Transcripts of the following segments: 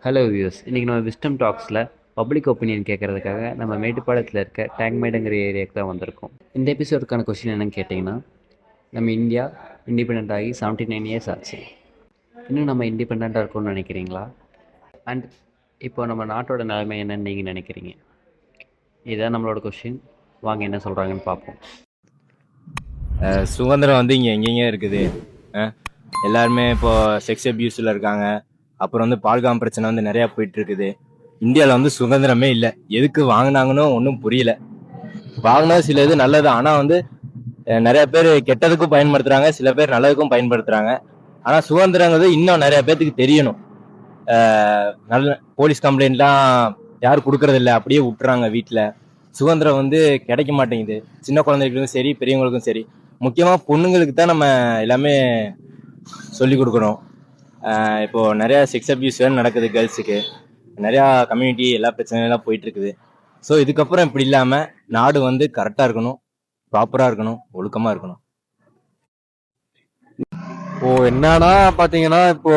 Hello views, இன்றைக்கி நம்ம wisdom டாக்ஸில் public opinion கேட்குறதுக்காக நம்ம மேட்டுப்பாளையத்தில் இருக்க டேங்மேடுங்கிற ஏரியாவுக்கு தான் வந்திருக்கோம். இந்த எபிசோடுக்கான கொஷின் என்னென்னு கேட்டிங்கன்னா, நம்ம இந்தியா இண்டிபெண்ட் ஆகி 79 இயர்ஸ் ஆச்சு. இன்னும் நம்ம இண்டிபெண்ட்டாக இருக்கணும்னு நினைக்கிறீங்களா? அண்ட் இப்போ நம்ம நாட்டோட நிலைமை என்னன்னு நீங்கள் நினைக்கிறீங்க? இதுதான் நம்மளோட கொஷின். வாங்க என்ன சொல்கிறாங்கன்னு பார்ப்போம். சுதந்திரம் வந்து இங்கே எங்கெங்கே இருக்குது. எல்லாருமே இப்போ செக்ஸ் அபியூஸில் இருக்காங்க. அப்புறம் வந்து பால்காம் பிரச்சனை வந்து நிறையா போயிட்டு இருக்குது. இந்தியாவில் வந்து சுதந்திரமே இல்லை. எதுக்கு வாங்கினாங்கன்னு ஒன்றும் புரியல. வாங்கினா சில இது நல்லது, ஆனால் வந்து நிறைய பேர் கெட்டதுக்கும் பயன்படுத்துகிறாங்க, சில பேர் நல்லதுக்கும் பயன்படுத்துகிறாங்க. ஆனால் சுதந்திரங்கிறது இன்னும் நிறைய பேர்த்துக்கு தெரியணும். நல்ல போலீஸ் கம்ப்ளைண்ட்லாம் யாரும் கொடுக்கறது இல்லை, அப்படியே விட்டுறாங்க வீட்டில். சுதந்திரம் வந்து கிடைக்க மாட்டேங்குது, சின்ன குழந்தைகளுக்கும் சரி பெரியவங்களுக்கும் சரி. முக்கியமாக பொண்ணுங்களுக்கு தான் நம்ம எல்லாமே சொல்லி கொடுக்கணும். இப்போ நிறையா செக்ஸ் அபியூஸ் நடக்குது, கேர்ள்ஸுக்கு நிறையா கம்யூனிட்டி எல்லா பிரச்சனைலாம் போயிட்டு இருக்குது. ஸோ இதுக்கப்புறம் இப்படி இல்லாமல் நாடு வந்து கரெக்டாக இருக்கணும், ப்ராப்பராக இருக்கணும், ஒழுக்கமாக இருக்கணும். இப்போ என்னன்னா பார்த்தீங்கன்னா, இப்போ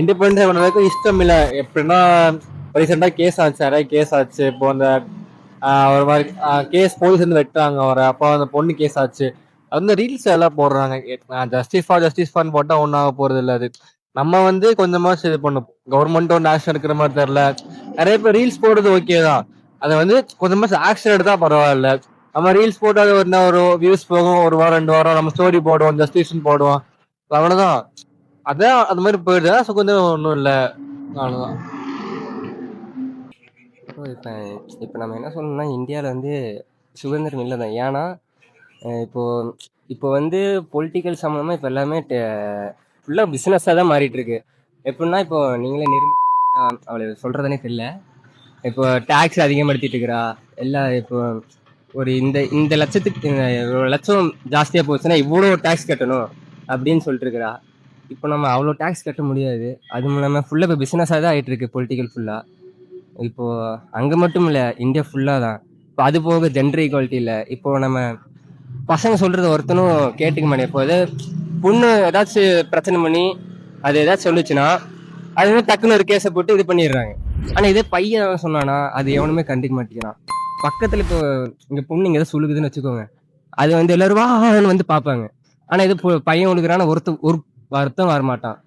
இண்டிபெண்டன்ஸ் பண்ணதுக்கு இஷ்டம் இல்லை. எப்படின்னா ரீசெண்டாக கேஸ் ஆச்சு, நிறைய கேஸ் ஆச்சு. இப்போ அந்த ஒரு மாதிரி கேஸ் போலீஸ் வந்து வெட்டுறாங்க அவரை. அப்போ அந்த பொண்ணு கேஸ் ஆச்சு. அது வந்து ரீல்ஸ் எல்லாம் போடுறாங்க. ஜஸ்டிஸ் ஃபார் போட்டால் ஒன்றாக போகிறது இல்லை. அது நம்ம வந்து கொஞ்சமாக இது பண்ணும். கவர்மெண்ட்டும் ஆக்ஷன் எடுக்கிற மாதிரி தெரியல. நிறைய பேர் ரீல்ஸ் போடுறது ஓகே தான், அதை வந்து கொஞ்சமாக ஆக்ஷன் எடுத்தா பரவாயில்ல. நம்ம ரீல்ஸ் போட்டு அது ஒரு வியூஸ் போகும், ஒரு வாரம் 2 வாரம் நம்ம ஸ்டோரி போடுவோம், ஜஸ்டிஸ்ன்னு போடுவோம், அவ்வளோதான். அதான் அது மாதிரி போயிடுது. சுதந்திரம் ஒன்றும் இல்லை, அவ்வளோதான். இப்போ நம்ம என்ன சொல்லணும்னா, இந்தியாவில் வந்து சுதந்திரம் இல்லை தான். ஏன்னா இப்போ வந்து பொலிட்டிக்கல் சம்மந்தமாக இப்போ எல்லாமே ஃபுல்லாக பிஸ்னஸாக தான் மாறிட்டுருக்கு. எப்படின்னா, இப்போ நீங்களே அவளை சொல்கிறதுனே தெரியல. இப்போ டேக்ஸ் அதிகப்படுத்திட்டு இருக்கிறா எல்லாம். இப்போ ஒரு இந்த லட்சத்துக்கு 1 லட்சம் ஜாஸ்தியாக போச்சுன்னா இவ்வளோ டேக்ஸ் கட்டணும் அப்படின்னு சொல்லிட்டு இருக்கிறா. இப்போ நம்ம அவ்வளோ டேக்ஸ் கட்ட முடியாது. அதுவும் இல்லாமல் ஃபுல்லாக இப்போ பிஸ்னஸாக தான் ஆகிட்டு இருக்கு, பொலிட்டிக்கல் ஃபுல்லாக. இப்போது அங்கே மட்டும் இல்லை, இந்தியா ஃபுல்லாக தான். இப்போ அது போக ஜெண்டர் ஈக்குவாலிட்டி இல்லை. இப்போது நம்ம பசங்க சொல்கிறது ஒருத்தனும் கேட்டுக்க மாட்டேன். இப்போ பொண்ணு ஏதாச்சும் பிரச்சனை பண்ணி அது ஏதாச்சும் சொல்லிச்சுன்னா அது வந்து டக்குன்னு ஒரு கேஸை போட்டு இது பண்ணிடுறாங்க. ஆனால் இதே பையன் சொன்னானா அது எவனுமே கண்டிக்க மாட்டேங்கிறான். பக்கத்தில் இப்போ இங்கே பொண்ணு இங்கே ஏதாவது சொல்லுக்குதுன்னு வச்சுக்கோங்க, அது வந்து எல்லாரும் வான்னு வந்து பார்ப்பாங்க. ஆனால் இது பையன் ஒழுகுறான ஒரு வருத்தம் வரமாட்டான்.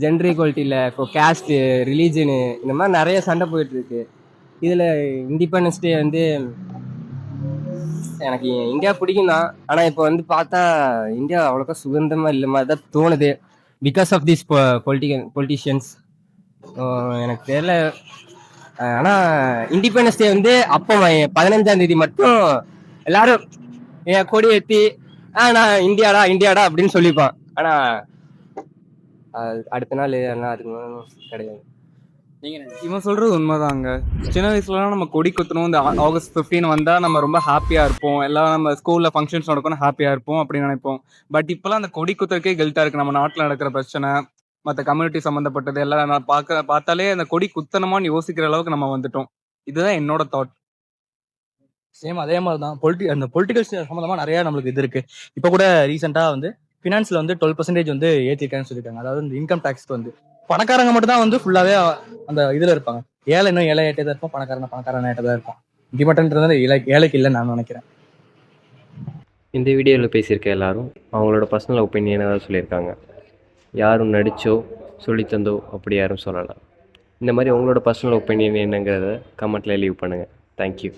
ஜெண்டர் ஈக்குவாலிட்டி இல்லை, இப்போ கேஸ்ட்டு, ரிலீஜனு, இந்த மாதிரி நிறைய சண்டை போயிட்டுருக்கு. இதில் இண்டிபெண்டன்ஸ் டே வந்து எனக்கு இந்தியா பிடிக்கும் தான். ஆனால் இப்போ வந்து பார்த்தா இந்தியா அவ்வளோக்கா சுதந்திரமாக இல்லை மாதிரி தான் தோணுது, பிகாஸ் ஆஃப் திஸ் பொலிட்டிஷியன்ஸ். எனக்கு தெரியல. ஆனால் இண்டிபெண்டன்ஸ் டே வந்து அப்போ 15ஆம் தேதி மட்டும் எல்லாரும் என் கொடி ஏற்றி நான் இந்தியாடா அப்படின்னு சொல்லிப்பான். ஆனால் அடுத்த நாள் எல்லாம் அதுக்கு கிடையாது. இவன் சொல்றது உண்மைதாங்க. சின்ன வயசுலலாம் நம்ம கொடி குத்தணும், இந்த ஆகஸ்ட் 15 வந்தா நம்ம ரொம்ப ஹாப்பியா இருப்போம், எல்லாம் நம்ம ஸ்கூல்ல ஃபங்க்ஷன்ஸ் நடக்கணும், ஹாப்பியா இருப்போம் அப்படின்னு நினைப்போம். பட் இப்பெல்லாம் அந்த கொடி குத்துறதுக்கே கெல்ட்டா இருக்கு. நம்ம நாட்டில் நடக்கிற பிரச்சனை, மற்ற கம்யூனிட்டி சம்மந்தப்பட்டது எல்லாம் நான் பார்த்தாலே அந்த கொடி குத்தனமான்னு யோசிக்கிற அளவுக்கு நம்ம வந்துட்டோம். இதுதான் என்னோட தாட். சேம் அதே மாதிரி தான் அந்த பொலிட்டிக்கல் சம்மந்தமாக நிறையா நம்மளுக்கு இது இருக்குது. இப்போ கூட ரீசெண்டாக வந்து ஃபினான்ஸில் வந்து 12% வந்து ஏற்றிருக்காங்கன்னு சொல்லியிருக்காங்க. அதாவது இந்த இன்கம் டேக்ஸ்க்கு வந்து பணக்காரங்க மட்டும் தான் வந்து ஃபுல்லாகவே அந்த இதில் இருப்பாங்க. ஏழை இன்னும் ஏட்டே தான் இருப்பான், பணக்காரன் ஏட்டே தான் இருப்பான். இண்டிபெண்டன்றது ஏழைக்கு இல்லைன்னு நான் நினைக்கிறேன். இந்த வீடியோவில் பேசியிருக்க எல்லாரும் அவங்களோட பர்சனல் ஒப்பீனியன் ஏதாவது சொல்லியிருக்காங்க. யாரும் நடித்தோ சொல்லித்தந்தோ அப்படி யாரும் சொல்லலாம். இந்த மாதிரி உங்களோட பர்சனல் ஒப்பீனியன் என்னங்கிறத கமெண்ட்டில் லீவ் பண்ணுங்கள். தேங்க்யூ.